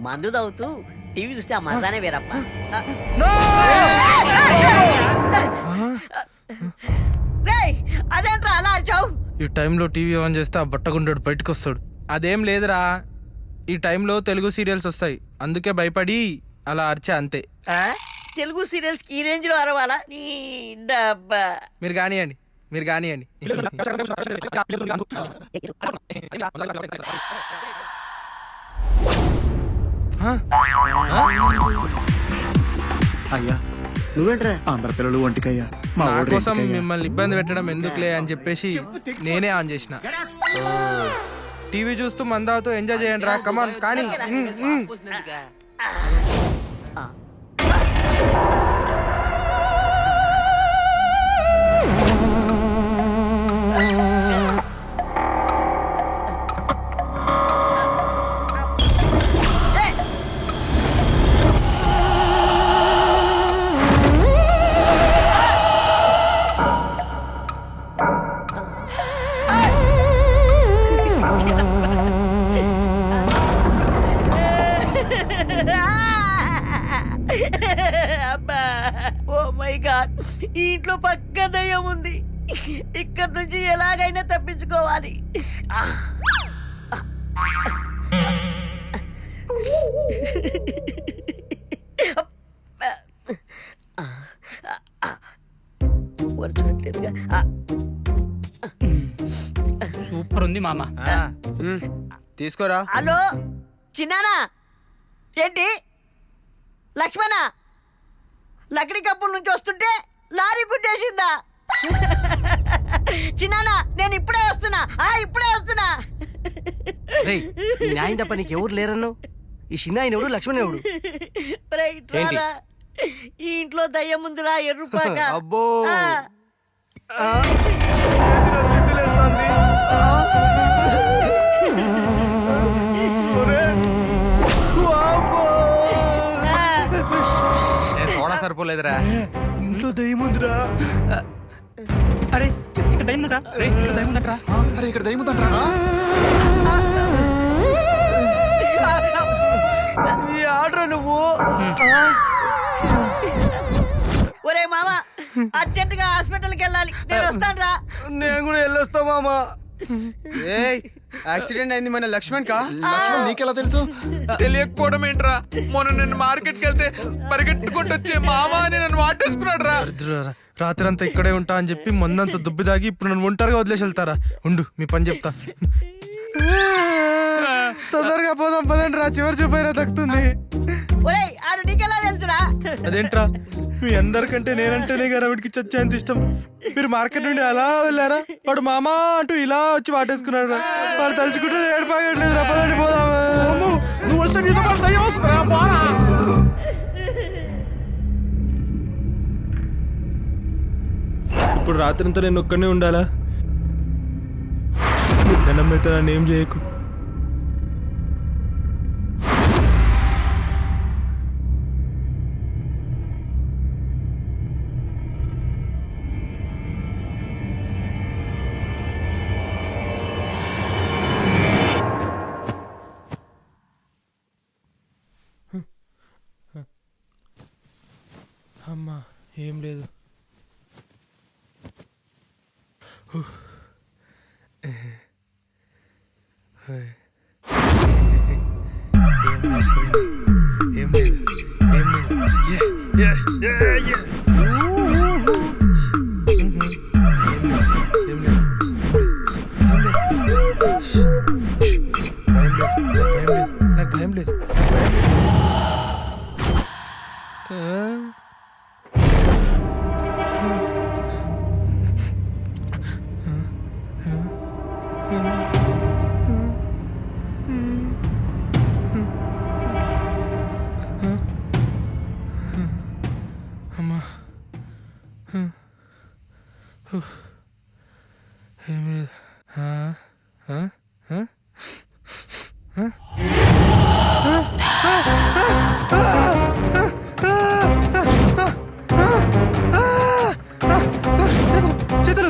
మందు తాగుతూ టీవీ చూస్తే ఆ మజానే వేరప్ప. అదేంట్రా అలా అరిచావు? ఈ టైంలో టీవీ ఆన్ చేస్తే ఆ బట్టగుండాడు బయటకు వస్తాడు. అదేం లేదురా, ఈ టైంలో తెలుగు సీరియల్స్ వస్తాయి, అందుకే భయపడి అలా అరిచా అంతే. తెలుగు సీరియల్స్ ఈ రేంజ్ లో అరవాలా? నీ డబ్బా. మీరు కానివ్వండి, మీరు కానివ్వండి. అయ్యా నువ్వేంట్రా? ఆంధ్ర పిల్లలు వంటికయ్యా. నా కోసం మిమ్మల్ని ఇబ్బంది పెట్టడం ఎందుకులే అని చెప్పేసి నేనే ఆన్ చేసిన. టీవీ చూస్తూ మందావుతూ ఎంజాయ్ చేయండి రా, కమాన్ కానీ. అబ్బా, ఓ మై గాడ్, ఈ ఇంట్లో పక్క దయ్యం ఉంది. ఇక్కడి నుంచి ఎలాగైనా తప్పించుకోవాలి. సూపర్ ఉంది మామ. తీసుకోరా. హలో చిన్నానా, ఏంటి లక్ష్మణ? లకడీ కప్పుల నుంచి వస్తుంటే లారీ గుద్దేసిందా? చిన్నానా నేను ఇప్పుడే వస్తున్నా, ఇప్పుడే వస్తున్నా. న్యాయం తప్ప నీకు ఎవరు లేరన్నావు? ఈ చిన్న ఆయన ఎవడు, లక్ష్మణ్ ఎవడు? ఈ ఇంట్లో దయ్యం ఉందిరా, ఎర్రుపాక. అబ్బో సరిపోలేదురా, ఇంట్లో దయ్యం ఉందిరా. అరే ఇక్కడ దయ్యం ఉందట్రా, ఇక్కడ దయ్యం ఉందట్రా. అరే ఇక్కడ దయ్యం ఉందంటరా. ఈ ఆర్డర్ నువ్వు. ఒరే మామ, అర్జెంట్ గా హాస్పిటల్కి వెళ్ళాలి, నేను వస్తాను రా. నేను కూడా వెళ్ళొస్తా మామా. యాక్సిడెంట్ అయింది మన లక్ష్మణ్ కా? లక్ష్మణ్ నీకెలా తెలుసు? తెలియకపోవడం ఏంట్రా, మొన్న నేను మార్కెట్కి వెళ్తే పరిగెట్టుకుంటూ వచ్చే మామ అని నన్ను వాటేసుకున్నాడు రా. రాత్రంతా ఇక్కడే ఉంటా అని చెప్పి మొన్నంతా దుబ్బి దాగి ఇప్పుడు నన్ను ఒంటరిగా వదిలేసి వెళ్తారా? ఉండు మీ పని చెప్తా. తొందరగా పోదాం పదండి రా, చివరి చూపైనా తగ్గుతుంది. ఒరే ఆడు నీకెలా తెలుసురా? అదేంట్రా, మీ అందరికంటే నేనంటేనే కదా వాడికి చచ్చేంత ఇష్టం. మీరు మార్కెట్ నుండి అలా వెళ్ళారా, వాడు మామా అంటూ ఇలా వచ్చి వాటేసుకున్నాడు రా. వాడు తలుచుకుంటే ఏడుపాగట్లేదు రా, పదండి పోదాం. నువ్వు వస్తే నీతో పాటు దయ్యం వస్తుందా? పోరా. ఇప్పుడు రాత్రంతా నేను ఒక్కనే ఉండాలా? దండం పెడతా, నన్ను ఏం చేయకు. అమ్మా ఏం లేదు. ఏం లేదు. నాకు భయం లేదు. అమ్మా ఏం లేదు. చేతులు